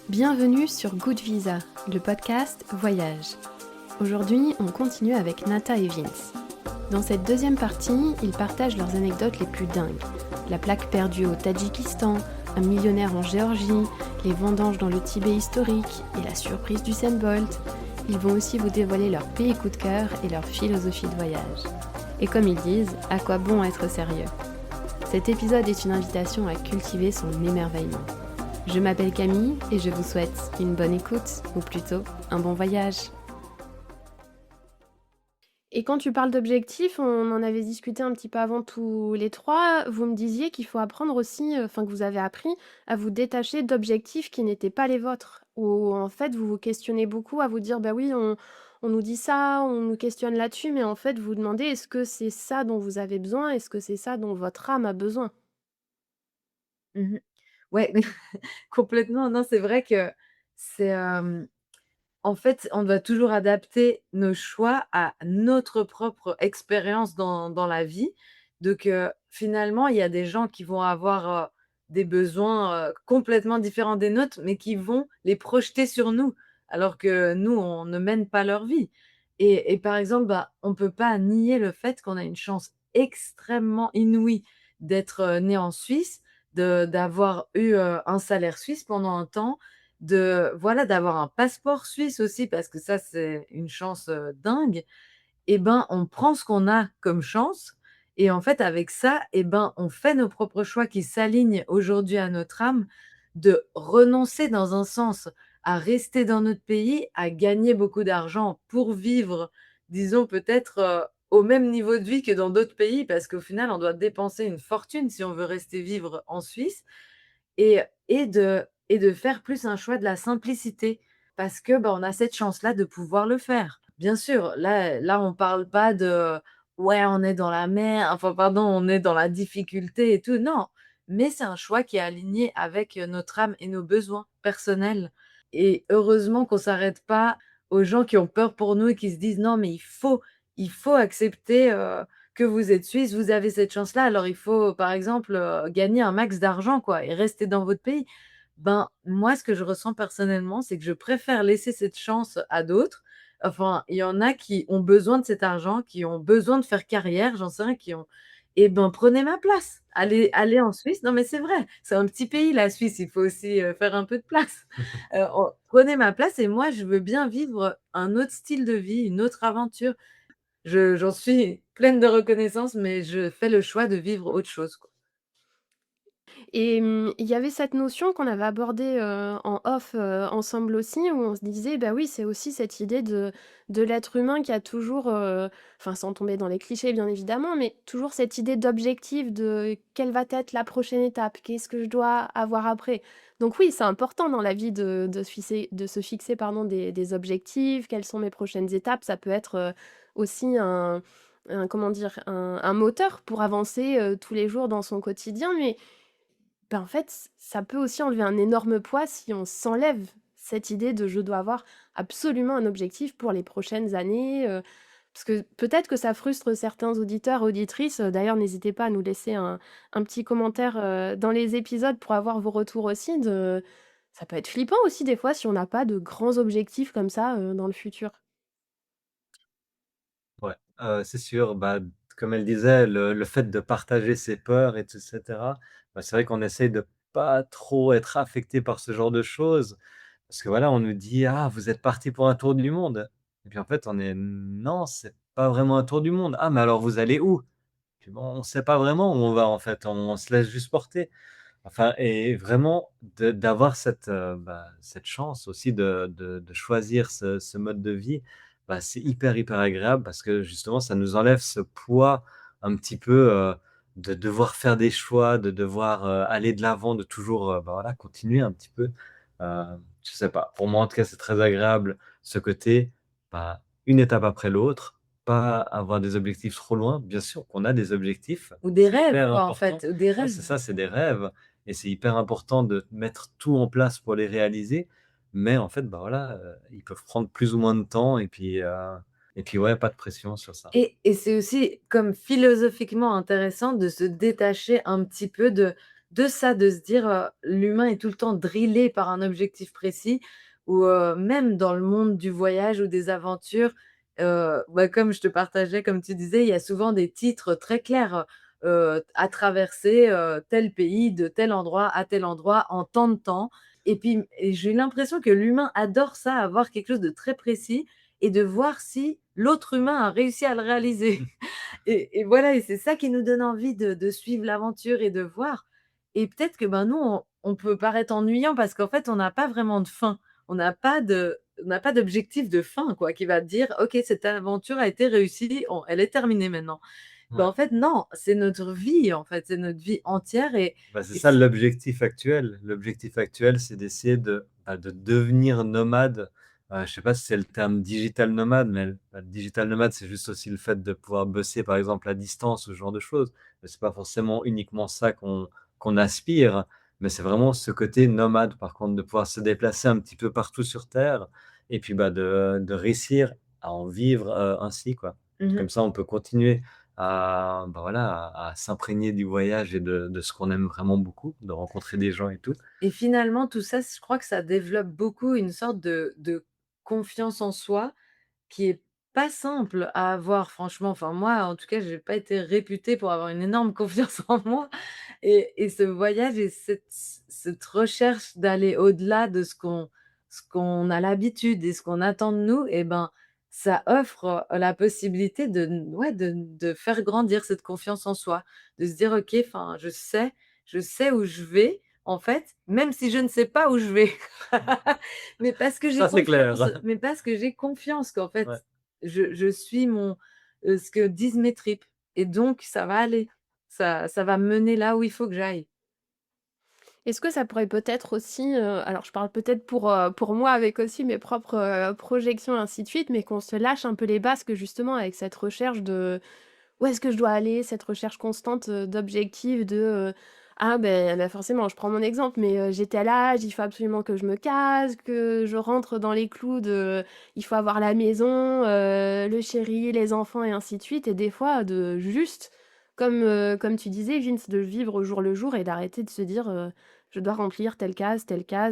Bienvenue sur Good Visa, le podcast Voyage. Aujourd'hui, on continue avec Nata et Vince. Dans cette deuxième partie, ils partagent leurs anecdotes les plus dingues. La plaque perdue au Tadjikistan, un millionnaire en Géorgie, les vendanges dans le Tibet historique et la surprise du Usain Bolt. Ils vont aussi vous dévoiler leur pays coup de cœur et leur philosophie de voyage. Et comme ils disent, à quoi bon être sérieux ? Cet épisode est une invitation à cultiver son émerveillement. Je m'appelle Camille et je vous souhaite une bonne écoute, ou plutôt un bon voyage. Et quand tu parles d'objectifs, on en avait discuté un petit peu avant tous les trois, vous me disiez qu'il faut apprendre aussi, que vous avez appris à vous détacher d'objectifs qui n'étaient pas les vôtres. Ou en fait, vous vous questionnez beaucoup à vous dire, bah oui, on nous dit ça, on nous questionne là-dessus, mais en fait, vous vous demandez, est-ce que c'est ça dont vous avez besoin? Est-ce que c'est ça dont votre âme a besoin? Mmh. Ouais, complètement. Non, c'est vrai que c'est, en fait, on doit toujours adapter nos choix à notre propre expérience dans la vie. Donc, finalement, il y a des gens qui vont avoir, des besoins, complètement différents des nôtres, mais qui vont les projeter sur nous, alors que nous, on ne mène pas leur vie. Et par exemple, bah, on peut pas nier le fait qu'on a une chance extrêmement inouïe d'être, né en Suisse, d'avoir eu, un salaire suisse pendant un temps, voilà, d'avoir un passeport suisse aussi parce que ça, c'est une chance, dingue. Et ben, on prend ce qu'on a comme chance et en fait, avec ça et ben, on fait nos propres choix qui s'alignent aujourd'hui à notre âme, de renoncer dans un sens à rester dans notre pays, à gagner beaucoup d'argent pour vivre, disons peut-être, au même niveau de vie que dans d'autres pays parce qu'au final, on doit dépenser une fortune si on veut rester vivre en Suisse et et de faire plus un choix de la simplicité parce que, bah, on a cette chance-là de pouvoir le faire. Bien sûr, là, on parle pas de: «Ouais, on est dans la mer», enfin, pardon, on est dans la difficulté et tout, non, mais c'est un choix qui est aligné avec, notre âme et nos besoins personnels et heureusement qu'on s'arrête pas aux gens qui ont peur pour nous et qui se disent: «Non, mais il faut accepter, que vous êtes suisse, vous avez cette chance-là, alors il faut, par exemple, gagner un max d'argent, quoi, et rester dans votre pays». Ben, moi, ce que je ressens personnellement, c'est que je préfère laisser cette chance à d'autres. Enfin, il y en a qui ont besoin de cet argent, qui ont besoin de faire carrière, j'en sais rien, qui ont eh ben, prenez ma place. Allez en Suisse. Non, mais c'est vrai, c'est un petit pays, la Suisse, il faut aussi, faire un peu de place. En prenez ma place et moi, je veux bien vivre un autre style de vie, une autre aventure. J'en suis pleine de reconnaissance, mais je fais le choix de vivre autre chose, quoi. Et il y avait cette notion qu'on avait abordée, en off, ensemble aussi, où on se disait, bah, oui, c'est aussi cette idée de l'être humain qui a toujours, enfin, sans tomber dans les clichés, bien évidemment, mais toujours cette idée d'objectif, de quelle va être la prochaine étape? Qu'est-ce que je dois avoir après? Donc oui, c'est important dans la vie de se fixer, pardon, des objectifs. Quelles sont mes prochaines étapes? Ça peut être, aussi un comment dire? Un moteur pour avancer, tous les jours dans son quotidien, mais ben, en fait, ça peut aussi enlever un énorme poids si on s'enlève cette idée de: «Je dois avoir absolument un objectif pour les prochaines années», parce que peut-être que ça frustre certains auditeurs, auditrices, d'ailleurs n'hésitez pas à nous laisser un petit commentaire, dans les épisodes pour avoir vos retours aussi de ça peut être flippant aussi des fois si on n'a pas de grands objectifs comme ça, dans le futur. Ouais, c'est sûr, bah, comme elle disait, le fait de partager ses peurs et cetera, bah, c'est vrai qu'on essaye de pas trop être affecté par ce genre de choses. Parce que voilà, on nous dit: «Ah, vous êtes parti pour un tour du monde» et puis en fait, on est: «Non, c'est pas vraiment un tour du monde». «Ah, mais alors vous allez où?» Puis bon, on sait pas vraiment où on va en fait, on se laisse juste porter. Enfin et vraiment d'avoir cette, bah, cette chance aussi de choisir ce mode de vie, bah, c'est hyper, hyper agréable parce que justement ça nous enlève ce poids un petit peu, de devoir faire des choix, de devoir, aller de l'avant, de toujours, bah, voilà continuer un petit peu. Je sais pas, pour moi en tout cas c'est très agréable ce côté, bah, une étape après l'autre, pas avoir des objectifs trop loin. Bien sûr qu'on a des objectifs, Ou des c'est rêves, hyper quoi, en important. fait, ou des Ouais, rêves. c'est ça, c'est des rêves et c'est hyper important de mettre tout en place pour les réaliser. Mais en fait, bah, voilà, ils peuvent prendre plus ou moins de temps et puis ouais, pas de pression sur ça. Et c'est aussi comme philosophiquement intéressant de se détacher un petit peu de ça, de se dire, l'humain est tout le temps drillé par un objectif précis ou, même dans le monde du voyage ou des aventures, bah, comme je te partageais, comme tu disais, il y a souvent des titres très clairs, à traverser, tel pays, de tel endroit à tel endroit en tant de temps et j'ai l'impression que l'humain adore ça, avoir quelque chose de très précis et de voir si l'autre humain a réussi à le réaliser. Et voilà et c'est ça qui nous donne envie de suivre l'aventure et de voir et peut-être que, ben, nous, on peut paraître ennuyant parce qu'en fait, on n'a pas vraiment de fin. On n'a pas d'objectif de fin, quoi, qui va dire: «OK, cette aventure a été réussie, on elle est terminée maintenant». Ben, Ouais. en fait, non, c'est notre vie, en fait, c'est notre vie entière Bah, c'est et ça c l'objectif actuel. L'objectif actuel, c'est d'essayer de devenir nomade. Je sais pas si c'est le terme digital nomade, mais le digital nomade, c'est juste aussi le fait de pouvoir bosser, par exemple, à distance ou ce genre de choses. Mais c'est pas forcément uniquement ça qu'on aspire, mais c'est vraiment ce côté nomade, par contre, de pouvoir se déplacer un petit peu partout sur terre et puis, bah, de réussir à en vivre, ainsi, quoi. mmh Comme ça, on peut continuer à, bah, voilà, à s'imprégner du voyage et de ce qu'on aime vraiment beaucoup, de rencontrer des gens et tout. et finalement, tout ça, je crois que ça développe beaucoup une sorte de confiance en soi qui est pas simple à avoir franchement. Enfin moi, en tout cas, j'ai pas été réputée pour avoir une énorme confiance en moi et ce voyage et cette recherche d'aller au-delà de ce qu'on a l'habitude et ce qu'on attend de nous et ben, ça offre, la possibilité de ouais, de faire grandir cette confiance en soi. De se dire: «OK, enfin, je sais où je vais, en fait, même si je ne sais pas où je vais». Mais parce que j'ai Ça, c'est confiance, clair. mais parce que j'ai confiance qu'en fait, Ouais. je suis ce que disent mes tripes et donc ça va aller. Ça va me mener là où il faut que j'aille. Est-ce que ça pourrait peut-être aussi, alors je parle peut-être pour moi avec aussi mes propres, projections ainsi de suite, mais qu'on se lâche un peu les basques justement avec cette recherche de où est-ce que je dois aller? Cette recherche constante, d'objectifs de, ah ben forcément, je prends mon exemple, mais j'ai tel âge, il faut absolument que je me case, que je rentre dans les clous de il faut avoir la maison, le chéri, les enfants et ainsi de suite et des fois de juste comme tu disais Vince, de vivre au jour le jour et d'arrêter de se dire, «Je dois remplir telle case»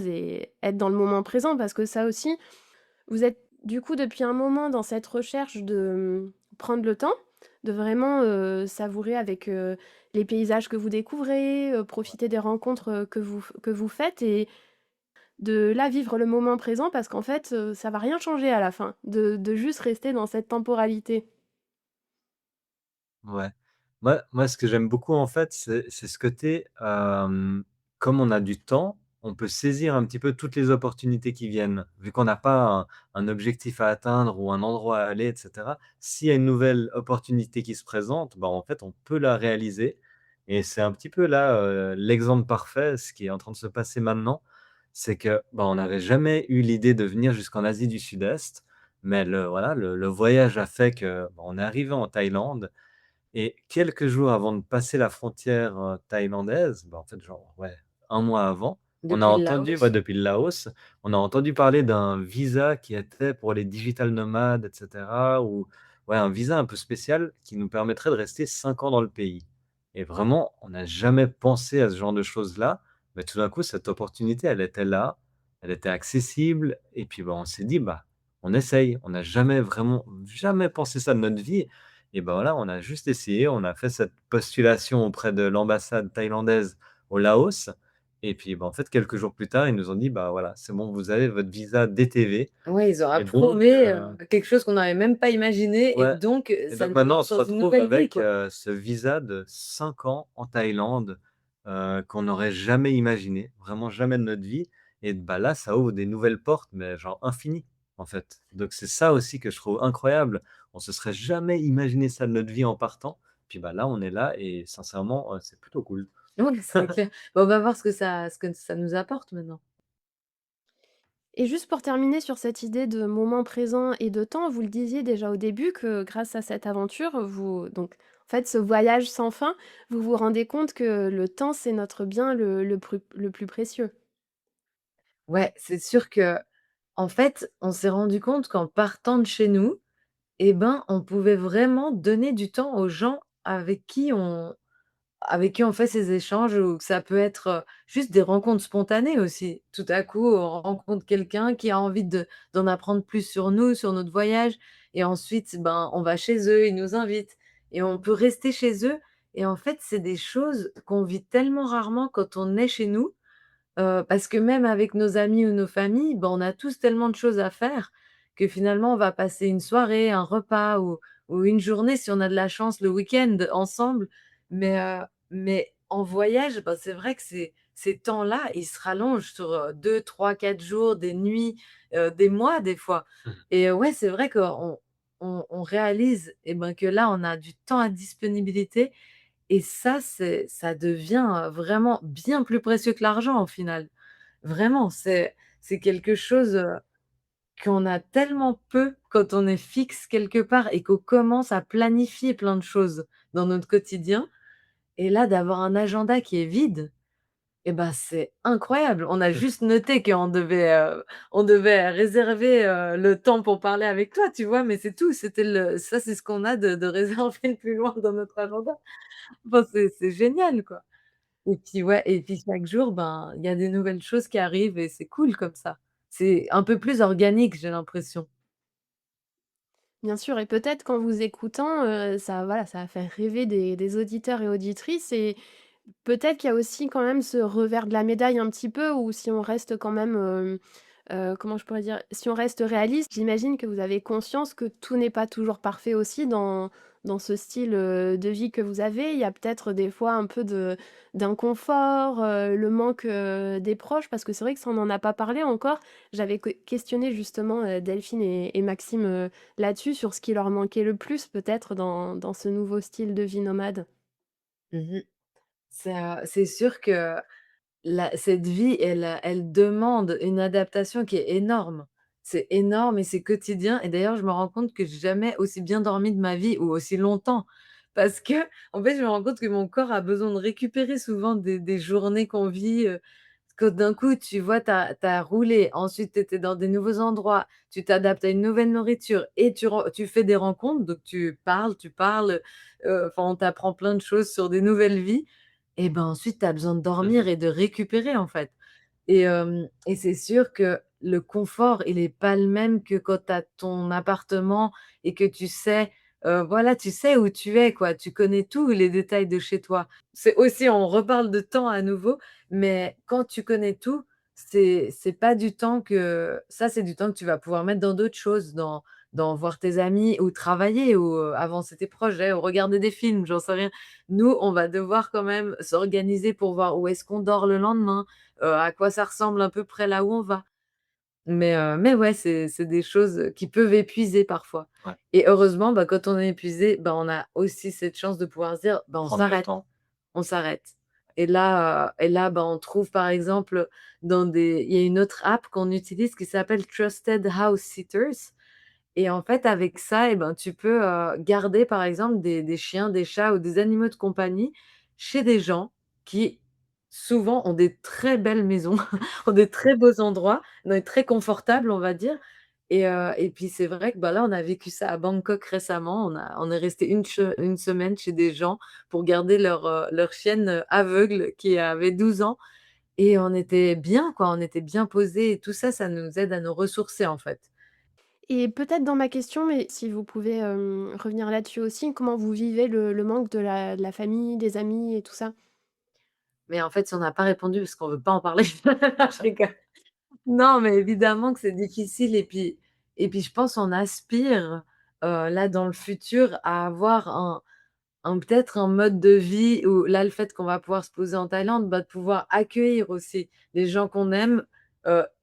et être dans le moment présent parce que ça aussi, vous êtes du coup depuis un moment dans cette recherche de, prendre le temps, de vraiment, savourer avec, les paysages que vous découvrez, profiter des rencontres, que vous faites et de là, vivre le moment présent parce qu'en fait, ça va rien changer à la fin, de juste rester dans cette temporalité. Ouais. Moi, ce que j'aime beaucoup, en fait, c'est ce côté, comme on a du temps, on peut saisir un petit peu toutes les opportunités qui viennent. Vu qu'on n'a pas un objectif à atteindre ou un endroit à aller et cetera, s'il y a une nouvelle opportunité qui se présente, bah, en fait, on peut la réaliser et c'est un petit peu là, l'exemple parfait, ce qui est en train de se passer maintenant. C'est que, bah, on n'avait jamais eu l'idée de venir jusqu'en Asie du Sud-Est, mais le voyage a fait que, bah, on est arrivé en Thaïlande et quelques jours avant de passer la frontière, thaïlandaise, bah, en fait, genre, ouais, un mois avant, on a Depuis le entendu ouais, Laos. depuis le Laos, on a entendu parler d'un visa qui était pour les digital nomades et cetera ou ouais, un visa un peu spécial qui nous permettrait de rester 5 ans dans le pays et vraiment, on n'a jamais pensé à ce genre de choses-là, mais tout d'un coup, cette opportunité, elle était là, elle était accessible et puis, bah, on s'est dit: «Bah, on essaye». On n'a jamais vraiment jamais pensé ça de notre vie et ben voilà, on a juste essayé, on a fait cette postulation auprès de l'ambassade thaïlandaise au Laos et puis, bah, en fait, quelques jours plus tard, ils nous ont dit: «Bah, voilà, c'est bon, vous avez votre visa DTV» Ouais, ils ont et donc approuvé, quelque chose qu'on n'avait même pas imaginé et ouais donc et ça donc nous maintenant, on lance se dans une retrouve nouvelle vie, avec, quoi. ce visa de 5 ans en Thaïlande, qu'on n'aurait jamais imaginé, vraiment jamais de notre vie et bah, là, ça ouvre des nouvelles portes, mais genre infinies, en fait. Donc c'est ça aussi que je trouve incroyable. On se serait jamais imaginé ça de notre vie en partant, puis bah, là, on est là et sincèrement, c'est plutôt cool. Ouais, c'est clair. Bah, on va voir ce que ça nous apporte maintenant. Et juste pour terminer sur cette idée de moment présent et de temps, vous le disiez déjà au début que grâce à cette aventure, vous donc en fait, ce voyage sans fin, vous vous rendez compte que le temps, c'est notre bien le plus précieux. Ouais, c'est sûr que en fait, on s'est rendu compte qu'en partant de chez nous et ben, on pouvait vraiment donner du temps aux gens avec qui avec qui on fait ces échanges ou que ça peut être, juste des rencontres spontanées aussi. Tout à coup, on rencontre quelqu'un qui a envie d'en apprendre plus sur nous, sur notre voyage et ensuite, ben, on va chez eux, ils nous invitent et on peut rester chez eux et en fait, c'est des choses qu'on vit tellement rarement quand on est chez nous. Parce que même avec nos amis ou nos familles, ben, on a tous tellement de choses à faire que finalement on va passer une soirée, un repas ou une journée si on a de la chance, le week-end ensemble. Mais en voyage, ben, c'est vrai que ces temps-là, ils se rallongent sur, 2, 3, 4 jours, des nuits, des mois des fois et ouais, c'est vrai qu'on réalise et ben, que là, on a du temps à disponibilité et ça devient, vraiment bien plus précieux que l'argent au final. Vraiment, c'est quelque chose, qu'on a tellement peu quand on est fixe quelque part et qu'on commence à planifier plein de choses dans notre quotidien et là, d'avoir un agenda qui est vide et ben, c'est incroyable. On a juste noté on devait réserver, le temps pour parler avec toi, tu vois? Mais c'est tout, c'est ce qu'on a de réservé le plus loin dans notre agenda. Enfin, c'est génial, quoi. Et puis ouais et puis chaque jour, ben, il y a des nouvelles choses qui arrivent et c'est cool comme ça. C'est un peu plus organique, j'ai l'impression. Bien sûr et peut-être qu'en vous écoutant, ça voilà, ça va faire rêver des auditeurs et auditrices et peut-être qu'il y a aussi quand même ce revers de la médaille un petit peu où si on reste quand même, comment je pourrais dire? Si on reste réaliste, j'imagine que vous avez conscience que tout n'est pas toujours parfait aussi dans ce style, de vie que vous avez. Il y a peut-être des fois un peu de d'inconfort, le manque, des proches parce que c'est vrai que ça on n'en a pas parlé encore. J'avais questionné justement, Delphine et Maxime, là-dessus, sur ce qui leur manquait le plus peut-être dans ce nouveau style de vie nomade. Mmh. C'est sûr que cette vie, elle demande une adaptation qui est énorme. C'est énorme et c'est quotidien et d'ailleurs, je me rends compte que j'ai jamais aussi bien dormi de ma vie ou aussi longtemps. Parce que en fait, je me rends compte que mon corps a besoin de récupérer souvent des journées qu'on vit, que d'un coup, tu vois, tu as roulé, ensuite tu étais dans des nouveaux endroits, tu t'adaptes à une nouvelle nourriture et tu fais des rencontres, donc tu parles, enfin, on t'apprend plein de choses sur des nouvelles vies et ben, ensuite tu as besoin de dormir et de récupérer, en fait. Et c'est sûr que le confort, il est pas le même que quand tu as ton appartement et que tu sais, voilà, tu sais où tu es, quoi. Tu connais tous les détails de chez toi. C'est aussi on reparle de temps à nouveau, mais quand tu connais tout, c'est pas du temps que ça, c'est du temps que tu vas pouvoir mettre dans d'autres choses, dans voir tes amis ou travailler ou, avancer tes projets ou regarder des films, j'en sais rien. Nous, on va devoir quand même s'organiser pour voir où est-ce qu'on dort le lendemain, à quoi ça ressemble à peu près là où on va. Mais ouais, c'est des choses, qui peuvent épuiser parfois Ouais, et heureusement, bah, quand on est épuisé, bah, on a aussi cette chance de pouvoir se dire: «Bah, prendre le temps. on s'arrête» et là, bah, on trouve par exemple il y a une autre app qu'on utilise qui s'appelle Trusted House Sitters et en fait, avec ça et ben, tu peux, garder par exemple des chiens, des chats ou des animaux de compagnie chez des gens qui, souvent, ont des très belles maisons, ont des très beaux endroits, donc très confortables, on va dire et puis c'est vrai que, bah, là, on a vécu ça à Bangkok récemment. On est resté une semaine chez des gens pour garder leur chienne, aveugle qui avait 12 ans et on était bien, quoi, on était bien posés et tout ça, ça nous aide à nous ressourcer, en fait. Et peut-être dans ma question, mais si vous pouvez, revenir là-dessus aussi, comment vous vivez le manque de la famille, des amis et tout ça? Mais en fait, si on n'a pas répondu parce qu'on veut pas en parler, je rigole. Non, mais évidemment que c'est difficile et puis je pense on aspire, là dans le futur à avoir un peut-être un mode de vie où là, le fait qu'on va pouvoir se poser en Thaïlande, bah, de pouvoir accueillir aussi les gens qu'on aime,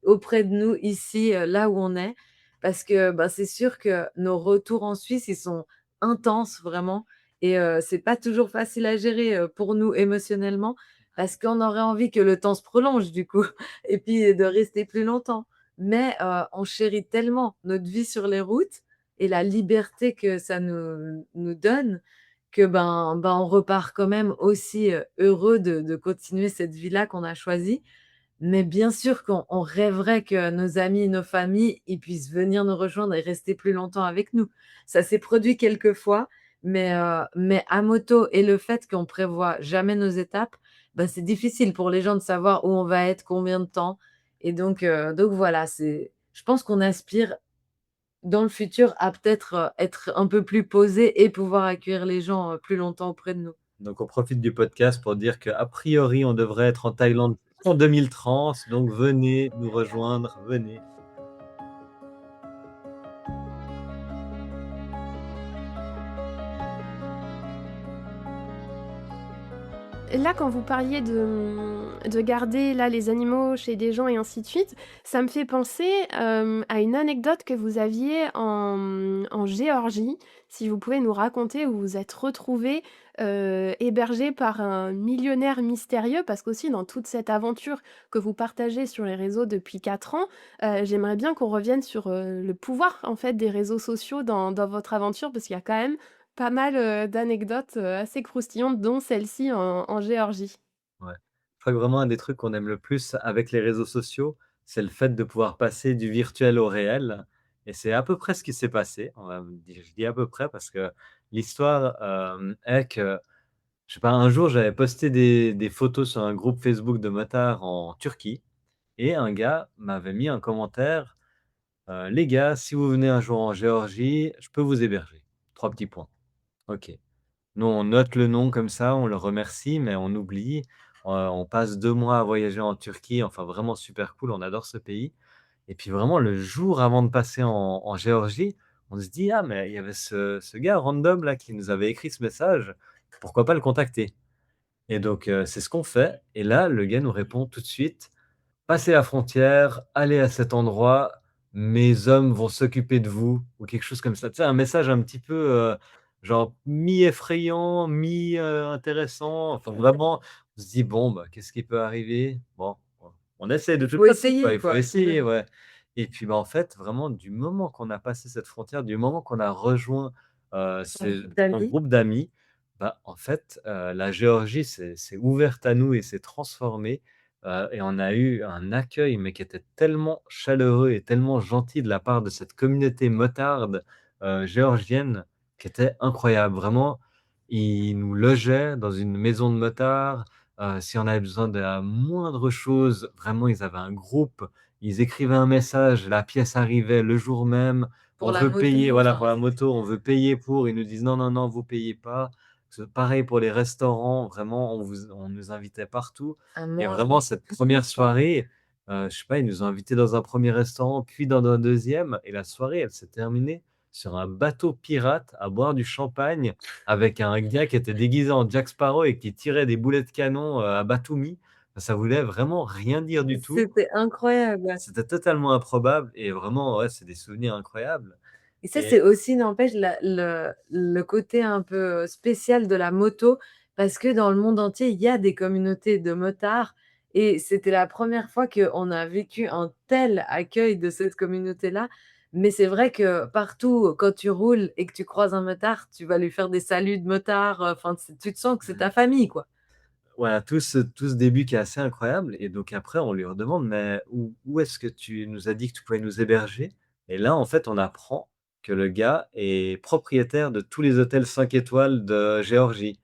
auprès de nous ici, là où on est. Parce que, bah, c'est sûr que nos retours en Suisse, ils sont intenses vraiment et c'est pas toujours facile à gérer, pour nous émotionnellement parce qu'on aurait envie que le temps se prolonge du coup et puis de rester plus longtemps. Mais on chérit tellement notre vie sur les routes et la liberté que ça nous donne que, ben, on repart quand même aussi, heureux de continuer cette vie-là qu'on a choisie. Mais bien sûr qu'on rêverait que nos amis, nos familles, ils puissent venir nous rejoindre et rester plus longtemps avec nous. Ça s'est produit quelques fois, Mais à moto et le fait qu'on prévoit jamais nos étapes, bah, c'est difficile pour les gens de savoir où on va être, combien de temps donc voilà, c'est je pense qu'on aspire dans le futur à peut-être, être un peu plus posé et pouvoir accueillir les gens, plus longtemps auprès de nous. Donc on profite du podcast pour dire qu'a priori, on devrait être en Thaïlande en 2030, donc venez nous rejoindre, venez. Là, quand vous parliez de garder là les animaux chez des gens et ainsi de suite, ça me fait penser, à une anecdote que vous aviez en Géorgie. Si vous pouvez nous raconter où vous vous êtes retrouvés, hébergés par un millionnaire mystérieux. Parce qu'aussi dans toute cette aventure que vous partagez sur les réseaux depuis 4 ans, j'aimerais bien qu'on revienne sur, le pouvoir en fait des réseaux sociaux dans votre aventure. Parce qu'il y a quand même pas mal, d'anecdotes, assez croustillantes, dont celle-ci en Géorgie. Ouais. Je crois que vraiment un des trucs qu'on aime le plus avec les réseaux sociaux, c'est le fait de pouvoir passer du virtuel au réel et c'est à peu près ce qui s'est passé. On va dire je dis à peu près parce que l'histoire, est que, je sais pas, un jour, j'avais posté des photos sur un groupe Facebook de motards en Turquie et un gars m'avait mis un commentaire, «Les gars, si vous venez un jour en Géorgie, je peux vous héberger». 3 petits points. OK. Nous, on note le nom comme ça, on le remercie, mais on oublie. On passe 2 mois à voyager en Turquie, enfin vraiment super cool, on adore ce pays et puis vraiment le jour avant de passer en Géorgie, on se dit: «Ah mais il y avait ce gars random là qui nous avait écrit ce message, pourquoi pas le contacter?» Et donc c'est ce qu'on fait et là, le gars nous répond tout de suite: «Passez la frontière, allez à cet endroit, mes hommes vont s'occuper de vous» ou quelque chose comme ça. Tu sais, un message un petit peu, genre mi-effrayant, intéressant. Enfin vraiment, on se dit: «Bon, bah, qu'est-ce qui peut arriver?» Bon, on essaie de toute Faut façon, quoi, essayer il faut quoi. essayer, ouais. Et puis, bah, en fait, vraiment du moment qu'on a passé cette frontière, du moment qu'on a rejoint, Un ce groupe un d'amis. groupe d'amis, bah, en fait, la Géorgie s'est ouverte à nous et s'est transformée. Et on a eu un accueil, mais qui était tellement chaleureux et tellement gentil de la part de cette communauté motarde, géorgienne, qui était incroyable. Vraiment, ils nous logeaient dans une maison de motards, si on avait besoin de la moindre chose, vraiment, ils avaient un groupe, ils écrivaient un message, la pièce arrivait le jour même. Pour On la veut moto, payer, voilà, enfin, pour la c'est moto, on veut payer pour, ils nous disent: «Non, non, non, vous payez pas». C'est pareil pour les restaurants, vraiment, on nous invitait partout. à Et manger. vraiment cette première soirée, je sais pas, ils nous ont invités dans un premier restaurant, puis dans un deuxième et la soirée, elle s'est terminée sur un bateau pirate à boire du champagne avec un gars qui était déguisé en Jack Sparrow et qui tirait des boulets de canon, à Batumi. Ça voulait vraiment rien dire du tout. C'était incroyable. C'était totalement improbable et vraiment, ouais, c'est des souvenirs incroyables Et ça, et c'est aussi n'empêche la le côté un peu, spécial de la moto, parce que dans le monde entier, il y a des communautés de motards et c'était la première fois qu'on a vécu un tel accueil de cette communauté-là. Mais c'est vrai que partout, quand tu roules et que tu croises un motard, tu vas lui faire des saluts de motard, enfin, tu te sens que c'est ta famille, quoi. voilà, tout ce début qui est assez incroyable et donc après on lui redemande: «Mais où est-ce que tu nous as dit que tu pouvais nous héberger?» Et là, en fait, on apprend que le gars est propriétaire de tous les hôtels 5 étoiles de Géorgie.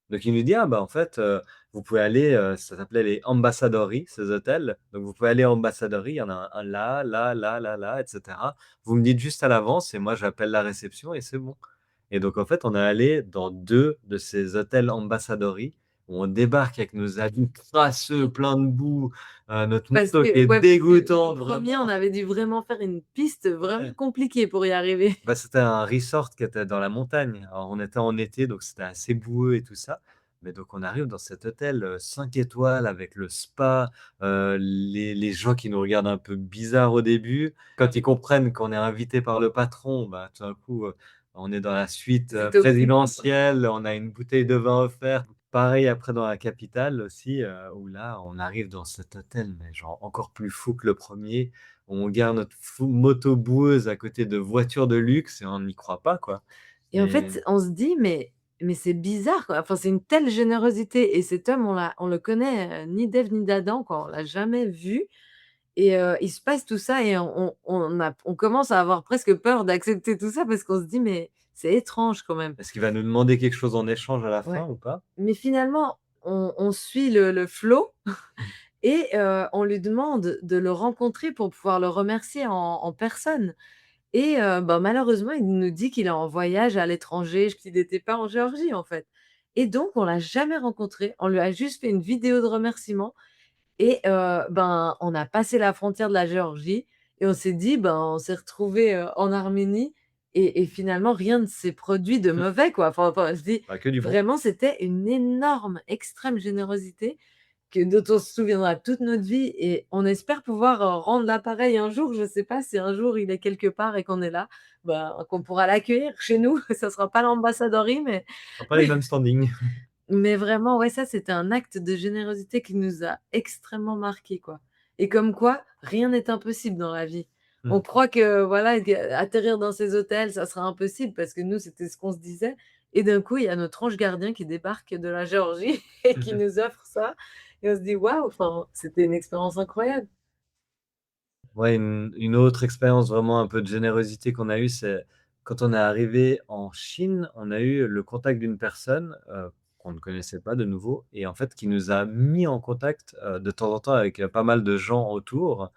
Donc il nous dit: «Ah bah, en fait, vous pouvez aller», ça s'appelait les Ambassadori, ces hôtels. «Donc vous pouvez aller à Ambassadori, il y en a un là, là, là, là, là et cetera. Vous me dites juste à l'avance et moi j'appelle la réception et c'est bon». Et donc en fait, on est allé dans 2 de ces hôtels Ambassadori où on débarque avec nos habits crasseux, pleins de boue, notre Parce moto qui que est ouais, parce que dégoûtante le 1er, on vraiment. avait dû vraiment faire une piste vraiment Ouais. compliquée pour y arriver. Bah, c'était un resort qui était dans la montagne. Alors on était en été, donc c'était assez boueux et tout ça. Mais donc on arrive dans cet hôtel, 5 étoiles avec le spa, les gens qui nous regardent un peu bizarre au début. Quand ils comprennent qu'on est invité par le patron, bah, tout d'un coup, on est dans la suite, C'est top. présidentielle, on a une bouteille de vin offerte. Pareil après dans la capitale aussi, où là, on arrive dans cet hôtel, mais genre encore plus fou que le premier. On garde notre moto boueuse à côté de voitures de luxe et on n'y croit pas, quoi. Et en Et fait, on se dit: «Mais c'est bizarre, quoi». Enfin, c'est une telle générosité et cet homme, on le connaît, ni d'Ève ni d'Adam, quoi. On l'a jamais vu et il se passe tout ça et on commence à avoir presque peur d'accepter tout ça parce qu'on se dit: c'est étrange quand même». Est-ce qu'il va nous demander quelque chose en échange à la Ouais. fin ou pas? Mais finalement, on suit le flow et on lui demande de le rencontrer pour pouvoir le remercier en personne et bah, malheureusement, il nous dit qu'il est en voyage à l'étranger, qu'il n'était pas en Géorgie, en fait et donc on l'a jamais rencontré. On lui a juste fait une vidéo de remerciement et ben, on a passé la frontière de la Géorgie et on s'est dit: «Ben, on s'est retrouvés, en Arménie» et finalement rien ne s'est produit de mauvais, quoi. Enfin, on se dit: Bah, que du bon. «Vraiment, c'était une énorme, extrême générosité que dont on se souviendra toute notre vie» et on espère pouvoir, rendre l'appareil un jour. Je sais pas si un jour il est quelque part et qu'on est là, ben, qu'on pourra l'accueillir chez nous. Ça sera pas l'ambassadoriat, mais Ce sera pas les mêmes standings. mais vraiment, ouais, ça, c'était un acte de générosité qui nous a extrêmement marqués, quoi et comme quoi, rien n'est impossible dans la vie. On Mmh. croit que, voilà, atterrir dans ces hôtels, ça sera impossible parce que nous, c'était ce qu'on se disait et d'un coup, il y a notre ange gardien qui débarque de la Géorgie et qui nous offre ça et on se dit: «Waouh!» enfin, c'était une expérience incroyable. Ouais, une autre expérience vraiment un peu de générosité qu'on a eue, c'est quand on est arrivé en Chine, on a eu le contact d'une personne, qu'on ne connaissait pas de nouveau et en fait qui nous a mis en contact, de temps en temps avec, pas mal de gens autour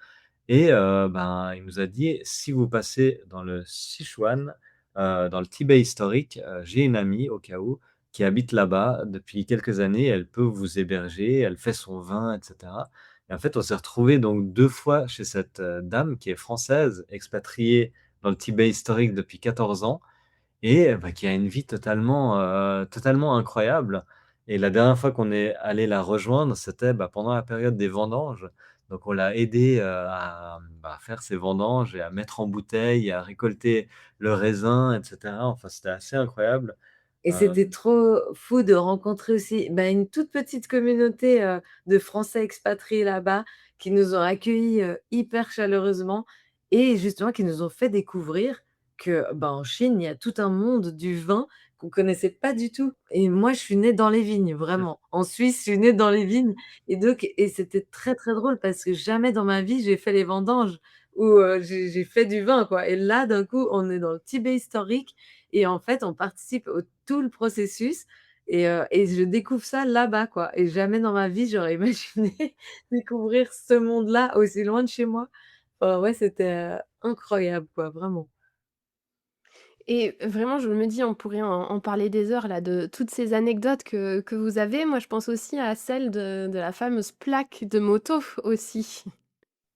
et ben, il nous a dit: «Si vous passez dans le Sichuan, dans le Tibet historique, j'ai une amie au cas où, qui habite là-bas depuis quelques années, elle peut vous héberger, elle fait son vin et cetera» et en fait, on s'est retrouvés donc 2 fois chez cette, dame qui est française, expatriée dans le Tibet historique depuis 14 ans et bah, qui a une vie totalement incroyable et la dernière fois qu'on est allé la rejoindre, c'était, bah, pendant la période des vendanges. Donc on l'a aidée, à faire ses vendanges et à mettre en bouteille et à récolter le raisin et cetera. Enfin, c'était assez incroyable. Et Heu, c'était trop fou de rencontrer aussi, bah, une toute petite communauté, de Français expatriés là-bas, qui nous ont accueillis, hyper chaleureusement et justement qui nous ont fait découvrir que, bah, en Chine, il y a tout un monde du vin qu'on connaissait pas du tout et moi, je suis née dans les vignes, vraiment. En Suisse, je suis née dans les vignes et donc et c'était très, très drôle parce que jamais dans ma vie, j'ai fait les vendanges ou, j'ai fait du vin, quoi et là, d'un coup, on est dans le Tibet historique et en fait, on participe au tout le processus et je découvre ça là-bas, quoi et jamais dans ma vie, j'aurais imaginé découvrir ce monde-là aussi loin de chez moi. Enfin, ouais, c'était, incroyable, quoi, vraiment. Et vraiment, je me dis, on pourrait en parler des heures là, de toutes ces anecdotes que vous avez. Moi, je pense aussi à celle de la fameuse plaque de moto aussi.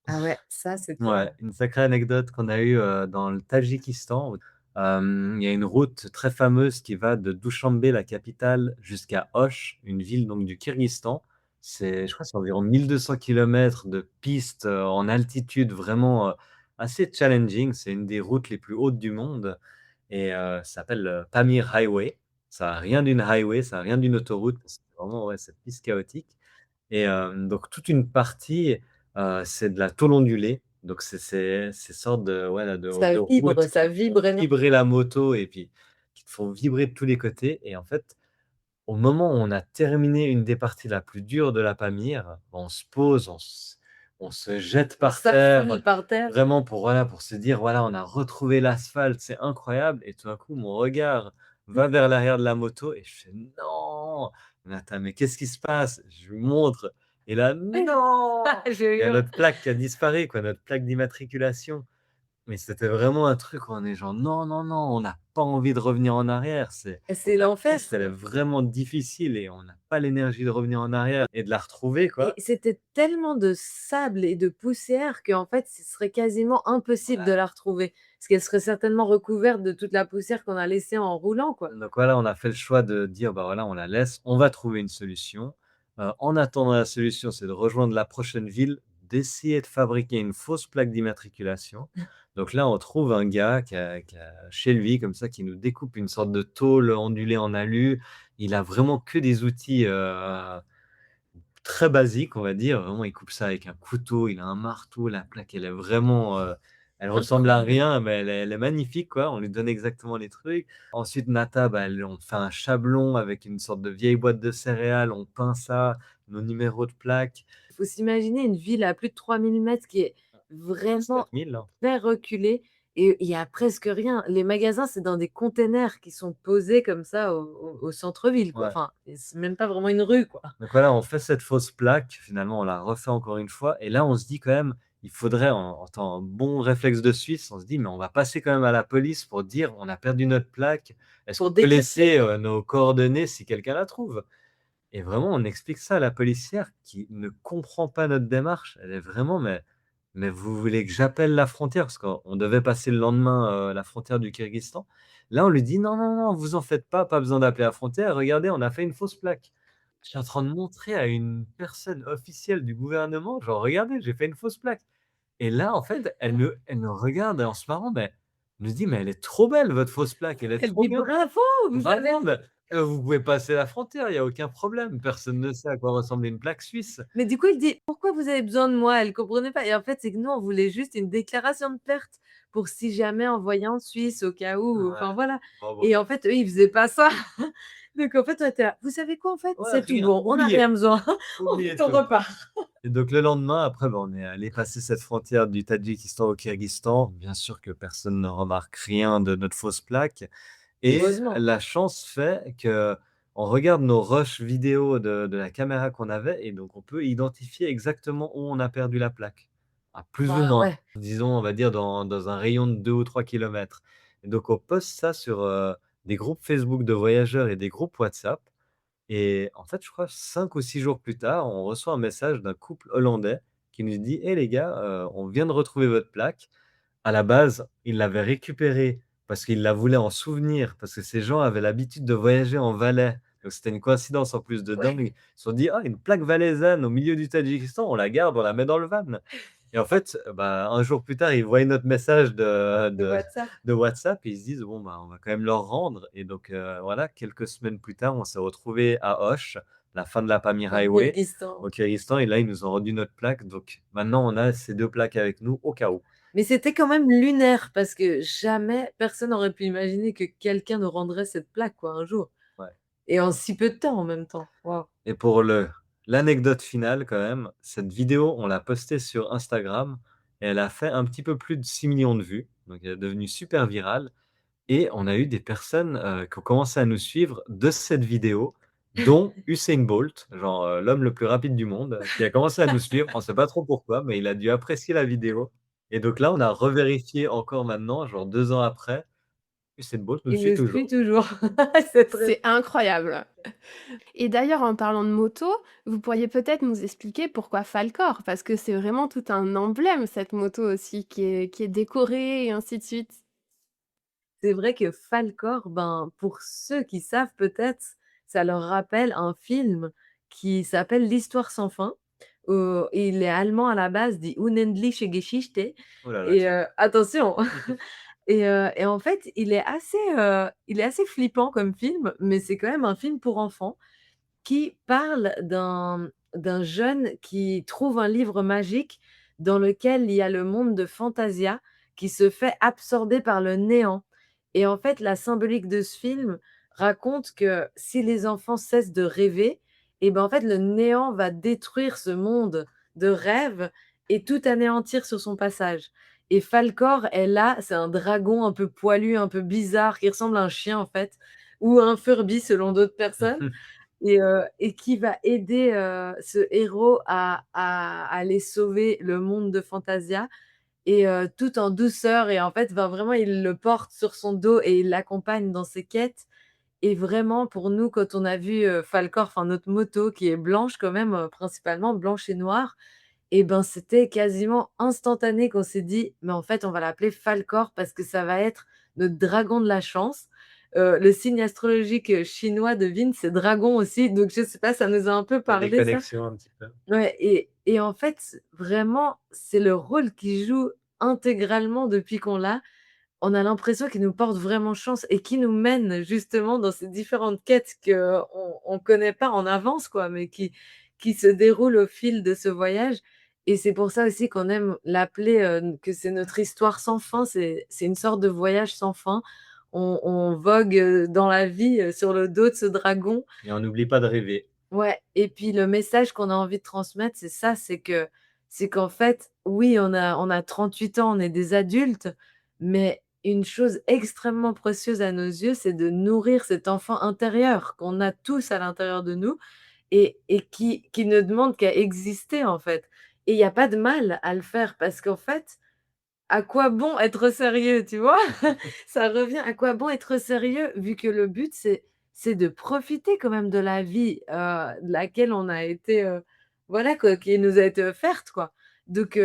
Ah ouais, ça, c'était ouais, une sacrée anecdote qu'on a eue, dans le Tadjikistan où, il y a une route très fameuse qui va de Douchanbé, la capitale, jusqu'à Osh, une ville donc du Kirghizistan. Je crois, c'est environ 1 200 kilomètres de pistes, en altitude vraiment, assez challenging. C'est une des routes les plus hautes du monde et ça s'appelle le Pamir Highway. Ça a rien d'une highway, ça a rien d'une autoroute. C'est vraiment, ouais, cette piste chaotique et donc toute une partie, c'est de la tôle ondulée. Donc c'est ces sortes de ouais, là, de routes ça qui font vibre énormément. vibrer la moto et puis qui te font vibrer de tous les côtés et en fait, au moment où on a terminé une des parties la plus dure de la Pamir, on se pose, on se jette On par terre, s'affale par terre. vraiment pour, voilà, pour se dire: «Voilà, on a retrouvé l'asphalte, c'est incroyable» et tout d'un coup, mon regard va vers l'arrière de la moto et je fais: «Non!» Nathan, mais qu'est-ce qui se passe? Je lui montre et là, non! J'ai Il y a eu notre plaque qui a disparu, quoi, notre plaque d'immatriculation. Mais c'était vraiment un truc où on est genre: «Non, non, non, on n'a pas envie de revenir en arrière». c'est La l'enfer. piste, elle est vraiment difficile et on n'a pas l'énergie de revenir en arrière et de la retrouver, Et quoi. c'était tellement de sable et de poussière qu'en fait, ce serait quasiment impossible de Voilà. la retrouver. Parce qu'elle serait certainement recouverte de toute la poussière qu'on a laissée en roulant, quoi. Donc voilà, on a fait le choix de dire: «Bah, voilà, on la laisse, on va trouver une solution». En attendant la solution, c'est de rejoindre la prochaine ville, d'essayer de fabriquer une fausse plaque d'immatriculation. Donc là, on trouve un gars qui a chez lui, comme ça, qui nous découpe une sorte de tôle ondulée en alu. Il a vraiment que des outils, très basique, on va dire. Vraiment, il coupe ça avec un couteau, il a un marteau, la plaque, elle est vraiment, elle ressemble à rien, mais elle est magnifique, quoi. On lui donne exactement les trucs. Ensuite, Nata, bah, elle on fait un chablon avec une sorte de vieille boîte de céréales, on peint ça, nos numéros de plaque. Il faut s'imaginer une ville à plus de 3 000 mètres qui est C'est vraiment 4 000, hein. très reculée et il y a presque rien. Les magasins, c'est dans des containers qui sont posés comme ça au centre-ville, quoi. Ouais. Enfin, et c'est même pas vraiment une rue, quoi. Donc voilà, on fait cette fausse plaque, finalement on la refait encore une fois et là on se dit quand même, il faudrait en tant un bon réflexe de Suisse, on se dit: «Mais on va passer quand même à la police pour dire: "On a perdu notre plaque, est-ce Pour qu'on peut déclarer. laisser, nos coordonnées si quelqu'un la trouve?" Et vraiment, on explique ça à la policière qui ne comprend pas notre démarche. Elle est vraiment: «Mais vous voulez que j'appelle la frontière?» parce qu'on devait passer le lendemain, la frontière du Kirghizistan. Là, on lui dit: «Non, non, non, vous en faites pas besoin d'appeler la frontière. Regardez, on a fait une fausse plaque». Je suis en train de montrer à une personne officielle du gouvernement, genre: «Regardez, j'ai fait une fausse plaque». Et là, en fait, elle nous regarde en se marrant, mais elle nous dit: «Mais elle est trop belle votre fausse plaque, elle est Elle trop dit: bien». «Bravo, vous avez». Vraiment, vous pouvez passer la frontière, il y a aucun problème. Personne ne sait à quoi ressemble une plaque suisse. Mais du coup, il dit: «Pourquoi vous avez besoin de moi?» Elle comprenait pas et en fait, c'est que nous, on voulait juste une déclaration de perte pour si jamais envoyer en Suisse au cas où, Ouais, enfin voilà, bon, bon, et en fait, eux, ils faisaient pas ça. Donc en fait, on était là: «Vous savez quoi, en fait? ouais, C'est tout rien, bon, on n'a oubliez, rien besoin, en oubliez fait, on tout. repart». Et donc le lendemain, après, bah, on est allé passer cette frontière du Tadjikistan au Kirghizistan. Bien sûr que personne ne remarque rien de notre fausse plaque. Et Heureusement. la chance fait qu'on regarde nos rushs vidéo de la caméra qu'on avait et donc on peut identifier exactement où on a perdu la plaque. À plus ou Bah, moins, ouais. disons, on va dire dans un rayon de 2 ou 3 kilomètres. Et donc on poste ça sur, des groupes Facebook de voyageurs et des groupes WhatsApp et en fait, je crois 5 ou 6 jours plus tard, on reçoit un message d'un couple hollandais qui nous dit: «Hé les gars, on vient de retrouver votre plaque». À la base, ils l'avaient récupérée parce qu'ils la voulaient en souvenir, parce que ces gens avaient l'habitude de voyager en Valais. Donc c'était une coïncidence en plus de dingue. Ils se sont dit: «Ah, une plaque valaisanne au milieu du Tadjikistan, on la garde, on la met dans le van». Et en fait, bah, un jour plus tard, ils voient notre message de De de WhatsApp. de WhatsApp et ils se disent: «Bon, bah, on va quand même leur rendre» et donc voilà, quelques semaines plus tard, on s'est retrouvés à Osh, la fin de la Pamir Au Highway, Kirghizistan. au Kirghizistan et là, ils nous ont rendu notre plaque. Donc maintenant, on a ces 2 plaques avec nous au cas où. Mais c'était quand même lunaire parce que jamais personne n'aurait pu imaginer que quelqu'un nous rendrait cette plaque, quoi, un jour, Ouais. et en si peu de temps, en même temps. Waouh! Et pour l'anecdote finale quand même, cette vidéo, on l'a postée sur Instagram et elle a fait un petit peu plus de 6 millions de vues, donc elle est devenue super virale et on a eu des personnes, qui ont commencé à nous suivre de cette vidéo, dont Usain Bolt, genre, l'homme le plus rapide du monde, qui a commencé à nous suivre. On ne sait pas trop pourquoi, mais il a dû apprécier la vidéo et donc là, on a revérifié encore maintenant, genre 2 ans après, Usain Bolt nous Il suit nous suit toujours. toujours. C'est très. C'est incroyable. Et d'ailleurs, en parlant de moto, vous pourriez peut-être nous expliquer pourquoi Falcor? Parce que c'est vraiment tout un emblème, cette moto aussi, qui est décorée et ainsi de suite. C'est vrai que Falkor, ben, pour ceux qui savent peut-être, ça leur rappelle un film qui s'appelle «L'Histoire sans fin». Il est allemand à la base, dit «Unendliche Geschichte», Oh là là, et attention. Et en fait, il est assez flippant comme film, mais c'est quand même un film pour enfants qui parle d'un jeune qui trouve un livre magique dans lequel il y a le monde de Fantasia qui se fait absorber par le néant. Et en fait, la symbolique de ce film raconte que si les enfants cessent de rêver, et ben, en fait, le néant va détruire ce monde de rêve et tout anéantir sur son passage. Et Falkor est là, c'est un dragon un peu poilu, un peu bizarre, qui ressemble à un chien en fait, ou à un Furby selon d'autres personnes, et qui va aider, ce héros à aller sauver le monde de Fantasia, et tout en douceur, et en fait, ben, vraiment il le porte sur son dos et il l'accompagne dans ses quêtes. Et vraiment pour nous, quand on a vu, Falcor, enfin notre moto qui est blanche quand même, principalement blanche et noire, et ben, c'était quasiment instantané qu'on s'est dit: «Mais en fait, on va l'appeler Falcor parce que ça va être notre dragon de la chance». Le signe astrologique, chinois de Vin, c'est dragon aussi, donc je sais pas, ça nous a un peu il y a des parlé ça. connexions un petit peu. Ouais, et en fait, vraiment, c'est le rôle qu'il joue intégralement depuis qu'on l'a. On a l'impression qu'il nous porte vraiment chance et qu'il nous mène justement dans ces différentes quêtes qu'on connaît pas en avance, quoi, mais qui se déroulent au fil de ce voyage. Et c'est pour ça aussi qu'on aime l'appeler, que c'est notre histoire sans fin. C'est une sorte de voyage sans fin. On vogue, dans la vie, sur le dos de ce dragon. Et on n'oublie pas de rêver. Ouais, et puis le message qu'on a envie de transmettre, c'est ça, c'est qu'en fait, oui, on a 38 ans, on est des adultes, Mais une chose extrêmement précieuse à nos yeux, c'est de nourrir cet enfant intérieur qu'on a tous à l'intérieur de nous et qui ne demande qu'à exister, en fait. Et il y a pas de mal à le faire parce qu'en fait, à quoi bon être sérieux, tu vois? Ça revient à quoi bon être sérieux vu que le but c'est de profiter quand même de la vie, laquelle on a été, voilà quoi, qui nous a été offerte quoi. Donc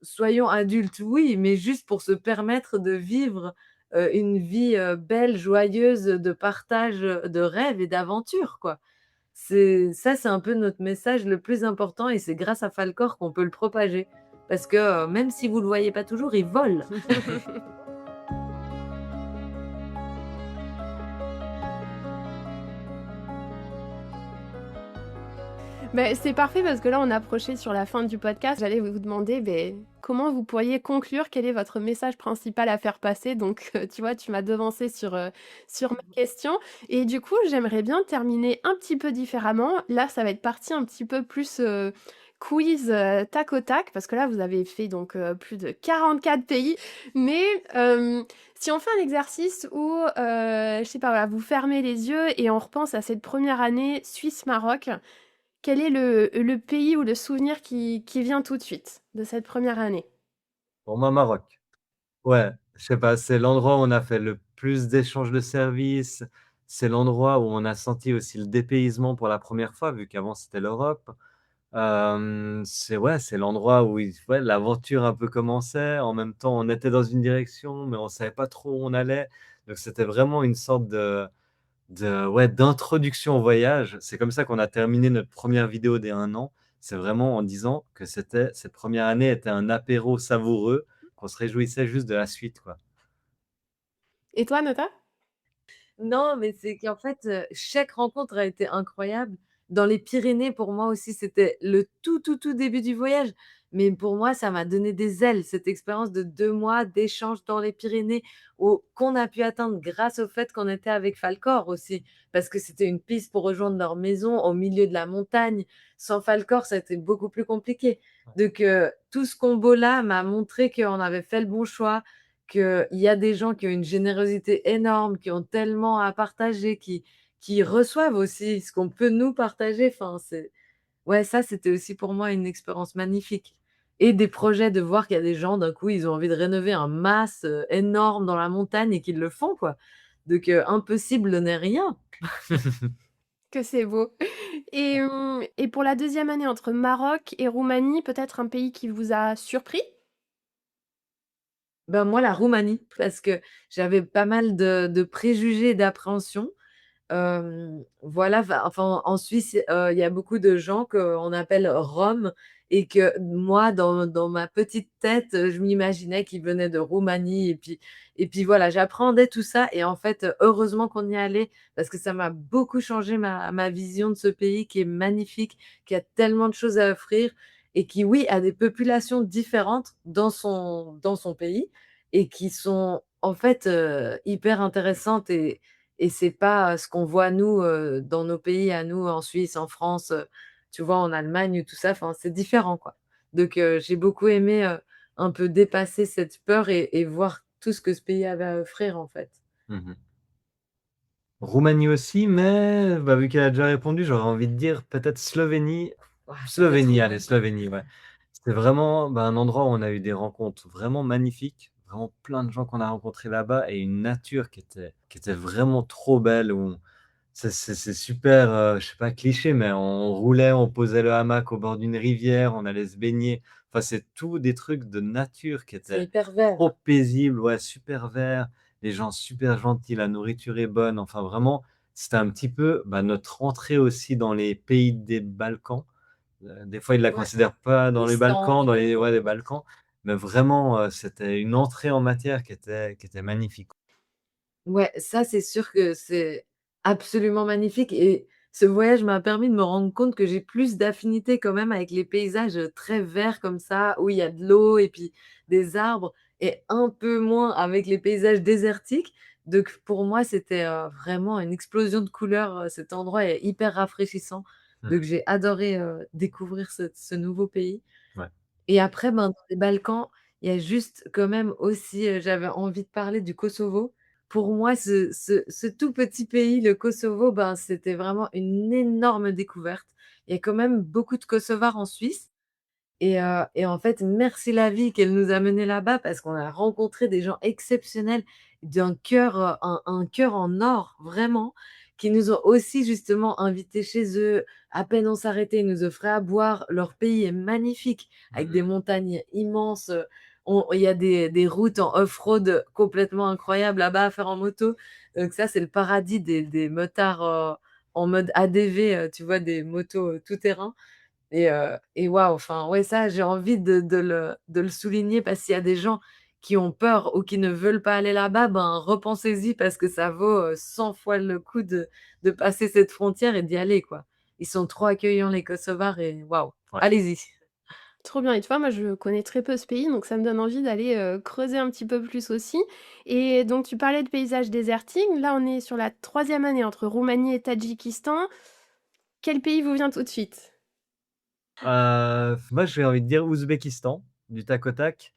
soyons adultes, oui, mais juste pour se permettre de vivre, une vie, belle, joyeuse, de partage, de rêves et d'aventures quoi. C'est un peu notre message le plus important et c'est grâce à Falcor qu'on peut le propager. Parce que, même si vous le voyez pas toujours, il vole. Beh, c'est parfait parce que là, on approchait sur la fin du podcast. J'allais vous demander, beh, comment vous pourriez conclure? Quel est votre message principal à faire passer? Donc, tu vois, tu m'as devancée sur ma question et du coup, j'aimerais bien terminer un petit peu différemment. Là, ça va être parti un petit peu plus, quiz, tac au tac parce que là, vous avez fait donc, plus de 44 pays. Mais, si on fait un exercice où, je sais pas, voilà, vous fermez les yeux et on repense à cette première année Suisse-Maroc, quel est le pays ou le souvenir qui vient tout de suite de cette première année? Pour moi, Maroc. Ouais, je sais pas, c'est l'endroit où on a fait le plus d'échanges de services. C'est l'endroit où on a senti aussi le dépaysement pour la première fois, vu qu'avant c'était l'Europe. C'est ouais, c'est l'endroit où ouais, l'aventure un peu commençait. En même temps, on était dans une direction, mais on savait pas trop où on allait. Donc c'était vraiment une sorte ouais, d'introduction au voyage. C'est comme ça qu'on a terminé notre première vidéo dès 1 an. C'est vraiment en disant que cette première année était un apéro savoureux, qu'on se réjouissait juste de la suite, quoi. Et toi, Nota? Non, mais c'est qu'en fait, chaque rencontre a été incroyable. Dans les Pyrénées, pour moi aussi, c'était le tout, tout, tout début du voyage. Mais pour moi, ça m'a donné des ailes, cette expérience de 2 mois d'échange dans les Pyrénées qu'on a pu atteindre grâce au fait qu'on était avec Falcor aussi. Parce que c'était une piste pour rejoindre leur maison au milieu de la montagne. Sans Falcor, ça a été beaucoup plus compliqué. Donc, tout ce combo-là m'a montré qu'on avait fait le bon choix, qu'il y a des gens qui ont une générosité énorme, qui ont tellement à partager, qui reçoivent aussi ce qu'on peut nous partager. Enfin, c'est ouais, ça, c'était aussi pour moi une expérience magnifique et des projets de voir qu'il y a des gens, d'un coup, ils ont envie de rénover un mas, énorme dans la montagne et qu'ils le font, quoi. Donc impossible n'est rien. Que c'est beau. Et pour la deuxième année entre Maroc et Roumanie, peut-être un pays qui vous a surpris? Ben, moi, la Roumanie, parce que j'avais pas mal de préjugés et d'appréhensions. Voilà, enfin, en Suisse, il y a beaucoup de gens qu'on appelle roms et que moi, dans ma petite tête, je m'imaginais qu'ils venaient de Roumanie et puis voilà, j'appréhendais tout ça et en fait, heureusement qu'on y est allés parce que ça m'a beaucoup changé ma vision de ce pays qui est magnifique, qui a tellement de choses à offrir et qui, oui, a des populations différentes dans son pays et qui sont en fait, hyper intéressantes et c'est pas, ce qu'on voit nous, dans nos pays à nous, en Suisse, en France, tu vois, en Allemagne ou tout ça, enfin, c'est différent, quoi. Donc j'ai beaucoup aimé, un peu dépasser cette peur et voir tout ce que ce pays avait à offrir, en fait. Mmh. Roumanie aussi, mais bah, vu qu'elle a déjà répondu, j'aurais envie de dire peut-être Slovénie. Ouah, peut-être Slovénie, allez, Roumanie. Slovénie, ouais. C'est vraiment, bah, un endroit où on a eu des rencontres vraiment magnifiques, vraiment plein de gens qu'on a rencontrés là-bas et une nature qui était vraiment trop belle où c'est super, je sais pas, cliché, mais on roulait, on posait le hamac au bord d'une rivière, on allait se baigner. Enfin, c'est tout des trucs de nature qui C'est étaient hyper trop vert. paisibles, ouais, super vert, les gens super gentils, la nourriture est bonne. Enfin, vraiment, c'était un petit peu, bah, notre entrée aussi dans les pays des Balkans. Des fois, ils la Ouais, considèrent pas dans les l'Islande. Balkans, dans les ouais, les Balkans, mais vraiment, c'était une entrée en matière qui était magnifique. Ouais, ça, c'est sûr que c'est absolument magnifique et ce voyage m'a permis de me rendre compte que j'ai plus d'affinité quand même avec les paysages, très verts comme ça, où il y a de l'eau et puis des arbres et un peu moins avec les paysages désertiques. Donc pour moi, c'était, vraiment une explosion de couleurs, cet endroit est hyper rafraîchissant. Mmh. Donc j'ai adoré, découvrir ce nouveau pays. Ouais. Et après, ben, dans les Balkans, il y a juste quand même aussi, j'avais envie de parler du Kosovo. Pour moi, ce tout petit pays, le Kosovo, ben, c'était vraiment une énorme découverte. Il y a quand même beaucoup de Kosovars en Suisse et en fait, merci la vie qu'elle nous a menés là-bas parce qu'on a rencontré des gens exceptionnels d'un cœur, un cœur en or, vraiment, qui nous ont aussi justement invités chez eux. À peine on s'arrêtait, ils nous offraient à boire. Leur pays est magnifique, avec des Mmh. montagnes immenses, on il y a des routes en off-road complètement incroyables là-bas à faire en moto. Donc ça, c'est le paradis des motards, en mode ADV, tu vois? Des motos, tout terrain. Et waouh, enfin, ouais, ça, j'ai envie de le souligner parce qu'il y a des gens qui ont peur ou qui ne veulent pas aller là-bas, ben, repensez-y parce que ça vaut, 100 fois le coup de passer cette frontière et d'y aller, quoi. Ils sont trop accueillants les Kosovars et waouh, Ouais. allez-y. Trop bien et tu vois, moi, je connais très peu ce pays, donc ça me donne envie d'aller, creuser un petit peu plus aussi et donc tu parlais de paysages désertiques. Là, on est sur la troisième année entre Roumanie et Tadjikistan. Quel pays vous vient tout de suite? Moi, j'ai envie de dire Ouzbékistan, du tac au tac,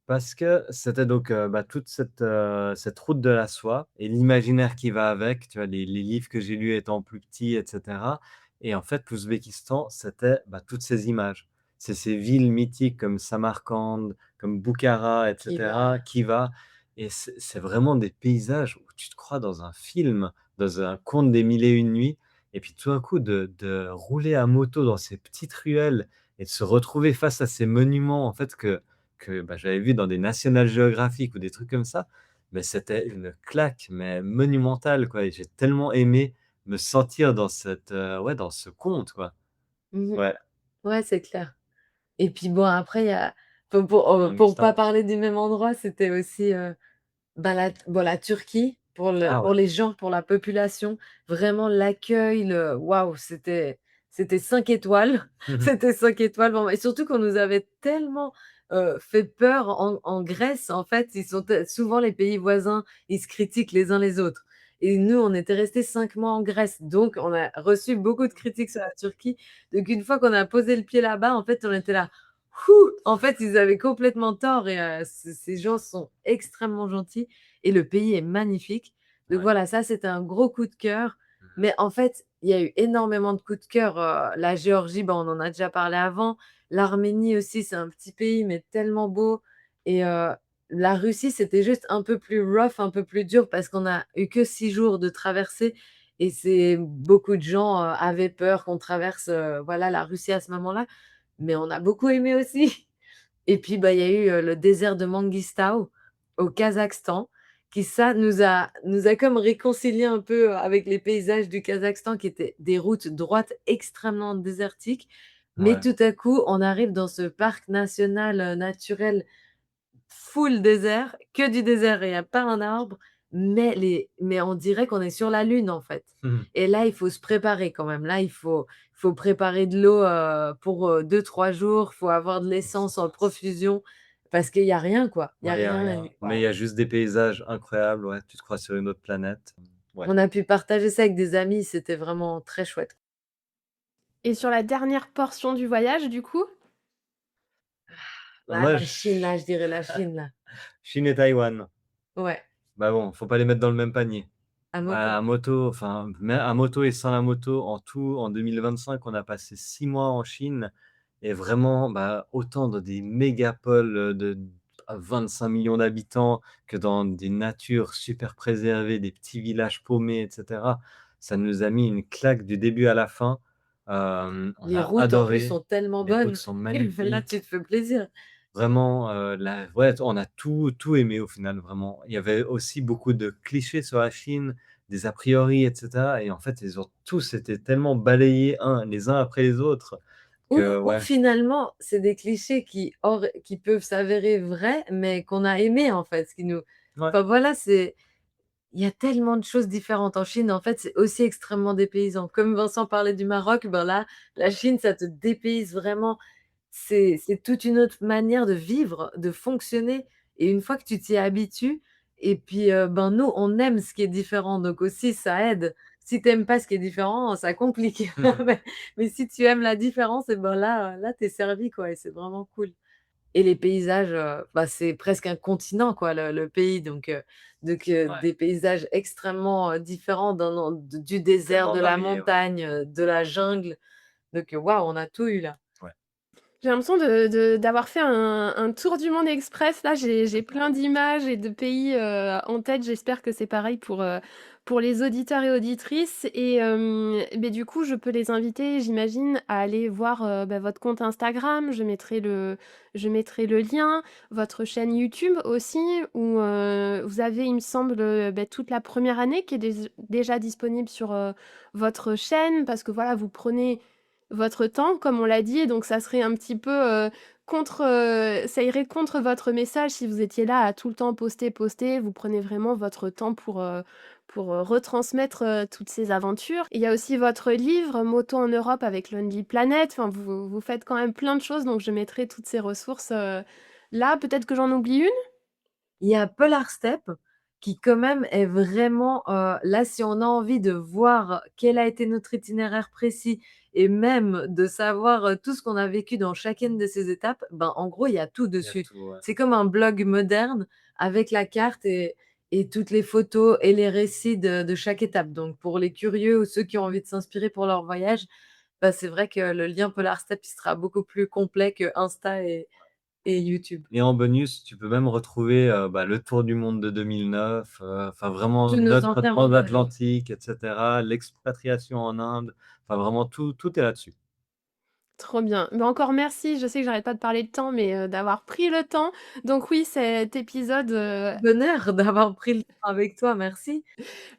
parce que c'était donc, bah, toute cette route de la soie et l'imaginaire qui va avec, tu vois? Les livres que j'ai lus étant plus petit et cetera et en fait, l'Ouzbékistan, c'était, bah, toutes ces images. C'est ces villes mythiques comme Samarcande, comme Boukhara et Qui va? cetera, Khiva et c'est vraiment des paysages où tu te crois dans un film, dans un conte des mille et une nuits et puis tout d'un coup de rouler à moto dans ces petites ruelles et de se retrouver face à ces monuments en fait que, bah, j'avais vus dans des National Geographic ou des trucs comme ça, mais c'était une claque, mais monumentale quoi et j'ai tellement aimé me sentir dans ouais, dans ce conte quoi. Mmh. Ouais, Ouais, c'est clair. Et puis bon, après, il y a pour pas Afghanistan. parler du même endroit, c'était aussi, bah, la Turquie Ah pour ouais. les gens, pour la population, vraiment l'accueil, le waouh, c'était 5 étoiles, c'était 5 étoiles vraiment et surtout qu'on nous avait tellement, fait peur en Grèce, en fait, ils sont souvent les pays voisins, ils se critiquent les uns les autres et nous, on était restés 5 mois en Grèce, donc on a reçu beaucoup de critiques sur la Turquie. Donc une fois qu'on a posé le pied là-bas, en fait, on était là: «Houh!» En fait, ils avaient complètement tort et ces gens sont extrêmement gentils et le pays est magnifique. Donc Ouais. voilà, ça, c'était un gros coup de cœur. Mais en fait, il y a eu énormément de coups de cœur, la Géorgie, bah, on en a déjà parlé avant. L'Arménie aussi, c'est un petit pays, mais tellement beau et la Russie, c'était juste un peu plus rough, un peu plus dur parce qu'on a eu que 6 jours de traversée et c'est beaucoup de gens, avaient peur qu'on traverse, voilà, la Russie à ce moment-là. Mais on a beaucoup aimé aussi. Et puis, bah, il y a eu, le désert de Mangistau au Kazakhstan qui ça nous a comme réconciliés un peu avec les paysages du Kazakhstan qui étaient des routes droites extrêmement désertiques. Mais Ouais. tout à coup, on arrive dans ce parc national, naturel full désert, que du désert et il y a pas un arbre, mais on dirait qu'on est sur la lune, en fait et là, il faut se préparer quand même. Là, il faut préparer de l'eau, pour, 2-3 jours, il faut avoir de l'essence en profusion parce qu'il y a rien, quoi. Il y a Ouais, il y a rien rien, et mais il y a juste des paysages incroyables, ouais, tu te crois sur une autre planète. Ouais. on a pu partager ça avec des amis, c'était vraiment très chouette. Et sur la dernière portion du voyage, du coup? Là, Moi, la je Chine, là, je dirais la Chine, là. Chine et Taïwan. Ouais, Bah, bon, faut pas les mettre dans le même panier. à moto. À moto, enfin, mais à moto et sans la moto, en tout, en 2025, on a passé 6 mois en Chine et vraiment, bah, autant dans des mégapoles, de à 25 millions d'habitants que dans des natures super préservées, des petits villages paumés et cetera. Ça nous a mis une claque du début à la fin. On Les a routes, en plus, adoré, sont tellement les routes bonnes. sont Là, magnifiques. tu te fais plaisir. Vraiment, la ouais, on a tout aimé au final, vraiment. Il y avait aussi beaucoup de clichés sur la Chine, des a priori et cetera et en fait, ils ont tous été tellement balayés les uns après les autres que Ou ouais. finalement, c'est des clichés qui peuvent s'avérer vrais, mais qu'on a aimés, en fait, ce qui nous Ouais. enfin voilà, c'est il y a tellement de choses différentes en Chine, en fait, c'est aussi extrêmement dépaysant. Comme Vincent parlait du Maroc, ben là, la Chine, ça te dépayse vraiment. C'est toute une autre manière de vivre, de fonctionner et une fois que tu t'y habitues et puis, ben, nous, on aime ce qui est différent, donc aussi ça aide. Si tu aimes pas ce qui est différent, ça complique. Mais si tu aimes la différence et ben là, tu es servi, quoi et c'est vraiment cool et les paysages, bah, c'est presque un continent quoi le pays Ouais. des paysages extrêmement, différents du désert, Tellement de la varié, ouais. montagne, de la jungle, donc waouh, on a tout eu là. Ouais. J'ai l'impression d'avoir fait un tour du monde express. Là, j'ai plein d'images et de pays, en tête. J'espère que c'est pareil pour les auditeurs et auditrices et beh, du coup, je peux les inviter, j'imagine, à aller voir, bah, votre compte Instagram. Je mettrai le lien. Votre chaîne YouTube aussi où, vous avez, il me semble, bah, toute la première année qui est déjà disponible sur, votre chaîne parce que voilà, vous prenez votre temps, comme on l'a dit, et donc ça serait un petit peu, ça irait contre votre message si vous étiez là à tout le temps poster, poster. Vous prenez vraiment votre temps pour retransmettre, toutes ces aventures. Il y a aussi votre livre «Moto en Europe avec Lonely Planet», enfin vous faites quand même plein de choses, donc je mettrai toutes ces ressources, là. Peut-être que j'en oublie une? Il y a Polar Steps qui quand même est vraiment, là, si on a envie de voir quel a été notre itinéraire précis et même de savoir, tout ce qu'on a vécu dans chacune de ces étapes, ben, en gros, il y a tout Il y a dessus. tout, ouais. C'est comme un blog moderne avec la carte et toutes les photos et les récits de chaque étape. Donc pour les curieux ou ceux qui ont envie de s'inspirer pour leur voyage, bah, c'est vrai que le lien Polar Steps, il sera beaucoup plus complet que Insta et YouTube. Et en bonus, tu peux même retrouver, bah, le tour du monde de 2009, enfin vraiment Tous nos notre anciens voyages. transatlantique et cetera, l'expatriation en Inde, enfin vraiment tout est là-dessus. Trop bien. Bah, encore merci, je sais que j'arrête pas de parler de temps, mais d'avoir pris le temps. Donc oui, cet épisode, Bonheur d'avoir pris le temps avec toi, merci.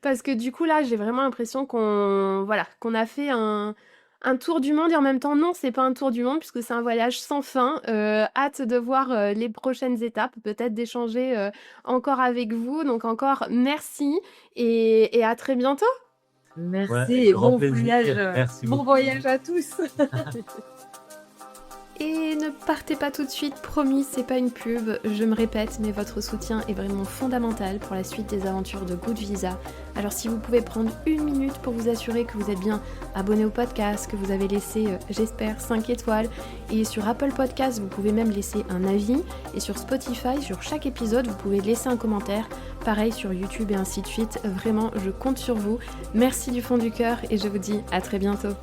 parce que du coup là, j'ai vraiment l'impression qu'on voilà, qu'on a fait un tour du monde et en même temps non, c'est pas un tour du monde puisque c'est un voyage sans fin. Hâte de voir, les prochaines étapes, peut-être d'échanger, encore avec vous. Donc encore merci et à très bientôt. Ouais, Merci avec et grand plaisir. Merci bon beaucoup. voyage à tous. Et ne partez pas tout de suite, promis, c'est pas une pub, je me répète, mais votre soutien est vraiment fondamental pour la suite des aventures de Good Visa. Alors si vous pouvez prendre une minute pour vous assurer que vous êtes bien abonné au podcast, que vous avez laissé, j'espère, 5 étoiles, et sur Apple Podcast, vous pouvez même laisser un avis, et sur Spotify, sur chaque épisode, vous pouvez laisser un commentaire, pareil sur YouTube et ainsi de suite. Vraiment, je compte sur vous. Merci du fond du cœur et je vous dis à très bientôt.